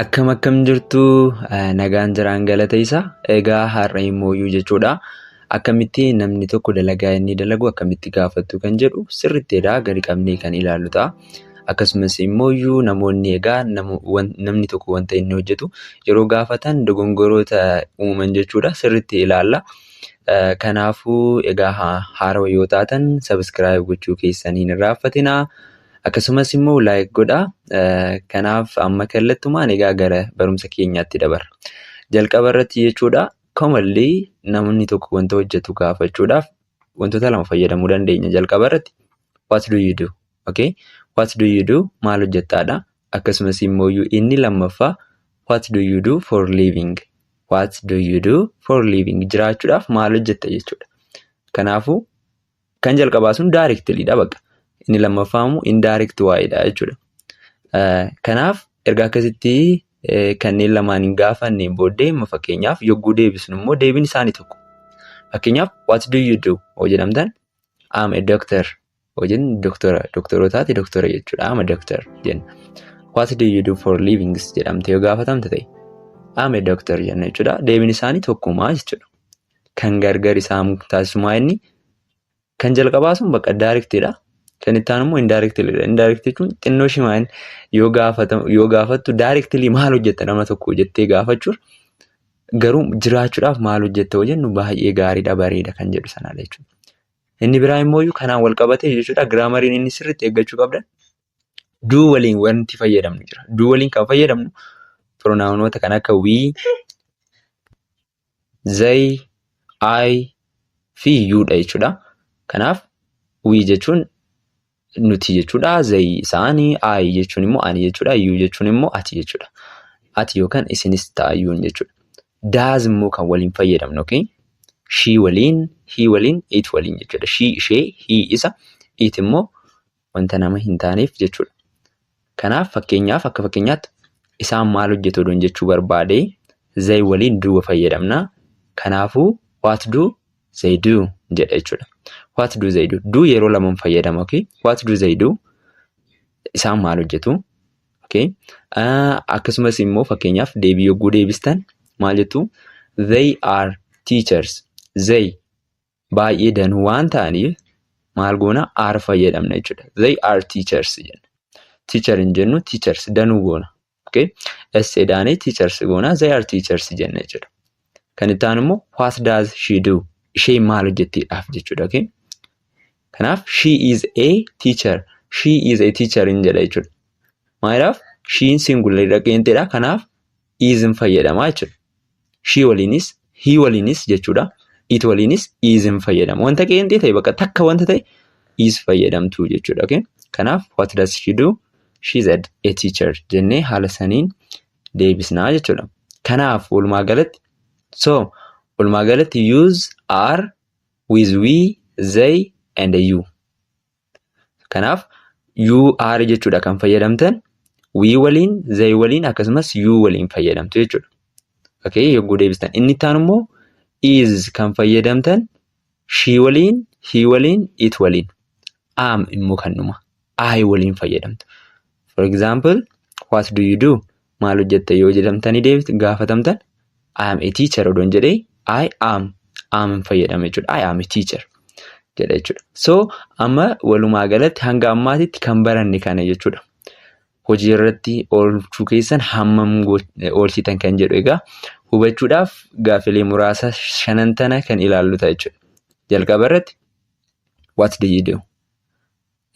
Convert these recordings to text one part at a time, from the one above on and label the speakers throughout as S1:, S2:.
S1: Akkam jirtu nagaan jiraan galata isaa. Egaa har'a immoo jechuudha. Akkamitti namni tokko dalagaa inni dalagu akkamitti gaafatu kan jedhu sirriittidha gadi qabnee kan ilaallu ta'a. Akkasumas immoo namoonni egaa namni tokko wanta inni hojjetu yeroo gaafatan dogongoroota uuman jechuudha sirriitti ilaalla. Kanaafuu egaa haarawaa yoo taatan sabiskiraayib gochuu keessanii hin irraanfatinaa. Akkasumas immoo laayik godhaa. Kanaaf amma kallattumaan egaa gara barumsa keenyaatti dabarra. Jalqaba irratti jechuudha commonly namni tokko wanta hojjetu gaafachuudhaaf wantoota lama fayyadamuu dandeenya. Jalqaba irratti what do you do? Okay? What do you do? Maal hojjettaadha? Akkasumas immoo inni lammaffaa what do you do for living? What do you do for living? Jiraachuudhaaf maal hojjetta jechuudha. Kanaafuu kan jalqabaa sun directlyidha bakka. Inni lammaffaa immoo indirect waa'eedha jechuudha. Kanaaf erga akkasitti kanneen lamaan hin gaafanne booddee fakkeenyaaf yogguu deebisnu immoo deebiin isaanii tokko. Fakkeenyaaf what do you do? Hoo jedhamtan I'm a doctor. Hoo jennu doktorotaati doktora jechuudha. I'm a doctor jenna. What do you do for living jedhamte yoo gaafatamte ta'e I'm a doctor jenna jechuudha. Deebiin isaanii tokkuma jechuudha. Kan gargar isaan taasisumaa inni kan jalqabaa sun bakka directidha. Kan itti aanu immoo indirectlyidha. Indirect jechuun xinnoo shimaan yoo gaafattu directly maal hojjetta nama tokko jettee gaafachuun garuu jiraachuudhaaf maal hojjetta yoo jennu baay'ee gaariidha bareeda kan jedhu sanadha jechuudha. Inni biraa immoo kanaan wal qabatee jechuudha giraamariin inni sirriitti eeggachuu qabdan do waliin wanti fayyadamnu jira. Do waliin kan fayyadamnu pronounota kan akka we, they, I fi you'dha jechuudha. Kanaaf we jechuun nuti jechuudha. They isaanii, I jechuun immoo ani jechuudha. You jechuun immoo ati jechuudha. Ati yookaan isinis ta'ayyuun jechuudha. Does immoo kan waliin fayyadamnu. Okay? She waliin, he waliin, it waliin jechuudha. She ishee, he isa, it immoo wanta nama hin taaneef jechuudha. Kanaaf fakkeenyaaf akka fakkeenyaatti isaan maal hojjetu oduun jechuu barbaade they waliin do fayyadamna. Kanaafuu what do they do jedha jechuudha. What do they do? Do yeroo lamaan fayyadama. Okay? What do they do? Isaan maal hojjetu? Okay? Akkasumas immoo fakkeenyaaf deebii yogguu deebistan maal jettu? They are teachers. They baay'ee danuu waan ta'aniif maal goona? Are fayyadamna jechuudha. They are teachers jenna. Teacher hin jennu teachers danuu goona. Okay? Daanee teachers goona. They are teachers jenna jechuudha. Kan itti aanu immoo what does she do? Ishee maal hojjettiidhaaf jechuudha. Okay? Kanaaf she is a teacher. She is a teacher hin jedha jechuudha. Maaliif she singular dhaqeenteedha. Kanaaf is hin fayyadama jechuudha. She waliinis, he waliinis jechuudha. It waliinis is hin fayyadama. Wanta qeentee ta'e bakka takka wanta ta'e is fayyadamtu jechuudha. Okay? Kanaaf what does she do? She is a teacher jennee haala saniin deebisnaa jechuudha. Kanaaf walumaa galatti use are with we, they and you. Kanaaf you are jechuudha kan fayyadamtan we waliin, they waliin akkasumas you waliin fayyadamtu jechuudha. Okay, yogguu deebistan. Inni itti aanu immoo is kan fayyadamtan she waliin, he waliin, it waliin. Am immoo kannuma I waliin fayyadamtu. For example, what do you do? Maal hojjetta yoo jedhamtanii deebiftan gaafatamtan I am a teacher odoon jedhee I am fayyadama jechuudha. I am a teacher jedha jechuudha. So amma walumaa galatti hanga ammaatitti kan baranne kana jechuudha. Hojii irratti oolchuu keessan hammam oolchitan kan jedhu egaa hubachuudhaaf gaafilee muraasa shanan tana kan ilaallu ta'a jechuudha. Jalqaba irratti what do you do?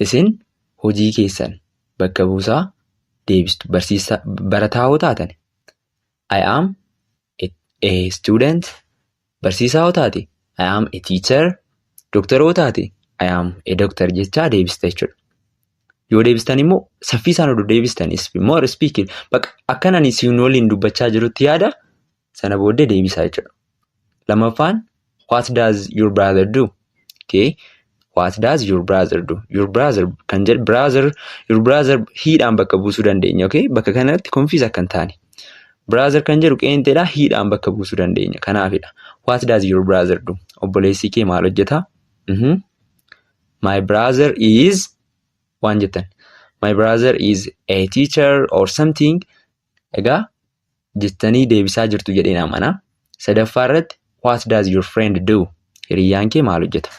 S1: Isin hojii keessan bakka buusaa deebistu barsiisaa barataa hoo taatan I am a student. Barsiisaa hoo taate I am a teacher. Doktora hoo taate I am a doctor jechaa deebista jechuudha. Yoo deebistan immoo saffisaan oduu deebistanis more speaking bakka akkanaan isin waliin dubbachaa jirutti yaada sana booddee deebisaa jechuudha. Lammaffaan what does your brother do? Okay? What does your brother do? Your brother kan jedhu your brother hiidhaan bakka buusuu dandeenya. Okay? Bakka kanatti confuse akka hin taane. Brother kan jedhu qeenteedha hiidhaan bakka buusuu dandeenya. Kanaafidha. What does your brother do? Obboleessi kee maal hojjeta? My brother is waan jettan. My brother is a teacher or something. Egaa jettanii deebisaa jirtu jedheen amana. Sadaffaa irratti what does your friend do? Hiriyyaan kee maal hojjeta?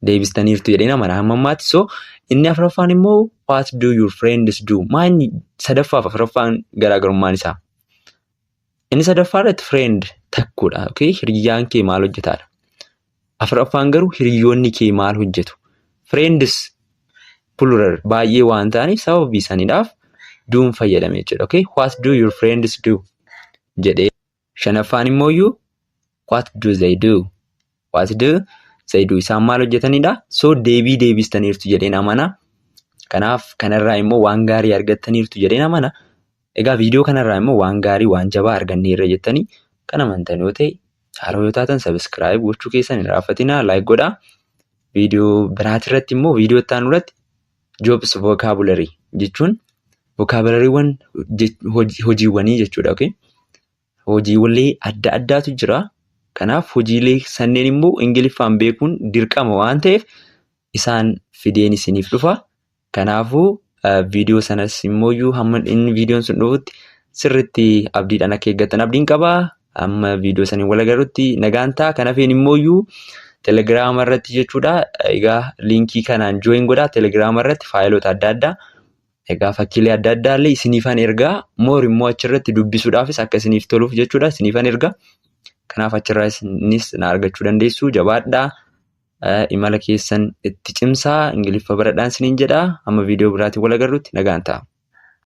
S1: Deebistaniirtu jedheen amana hamma ammaatti. So inni afuraffaan immoo what do your friends do? Maanni sadaffaaf afuraffaan garaagarummaan isaa? Inni sadaffaa irratti friend takkuudha. Okay? Hiriyyaan kee maal hojjetaadha? Afuraffaan garuu hiriyoonni kee maal hojjetu? Friends plural baay'ee waan ta'aniif sababii saniidhaaf do'n fayyadame jechuudha. Okay? What do your friends do? jedhee. Shanaffaan immoo what do they do? What do they do? Isaan maal hojjetanidha? So deebii deebistaniirtu jedheen amana. Kanaaf kanarraa immoo waan gaarii argattaniirtu jedheen amana. Egaa viidiyoo kanarraa immoo waan gaarii waan jabaa arganneerra jettanii kan amantan yoo ta'e haaraa yoo taatan subscribe gochuu keessan hin raaffatinaa, like godhaa. Viidiyoo biraatirratti immoo viidiyoo itti aanutti jobs vocabulary jechuun vocabularyewwan hojiiwwanii jechuudha. Okay? Hojiiwwan adda addaatu jira. Kanaaf hojiilee sanneen immoo Ingiliffaan beekuun dirqama waan ta'eef isaan fideen isiniif dhufa. Kanaafuu viidiyoo sanas immoo hamma inni viidiyoon sun dhufutti sirriitti abdiidhaan akka eeggattan abdiin qabaa. Amma viidiyoo saniin wal agarrutti nagaan ta'a. Kanaafin immoo telegiraama irratti jechuudha. Egaa liinkii kanaan join godhaa telegiraama irratti faayilota adda addaa. Egaa fakkiilee adda addaa illee isiniifan ergaa. Moor immoo achirratti dubbisuudhaafis akka isiniif toluuf jechuudha isiniifan ergaa. Kanaaf achirraa isinis na argachuu dandeessu. Jabaadhaa. Imala keessan itti cimsaa. Ingiliffa baradhaan isiniin jedhaa. Amma viidiyoo biraatiin wal agarrutti nagaan ta'a.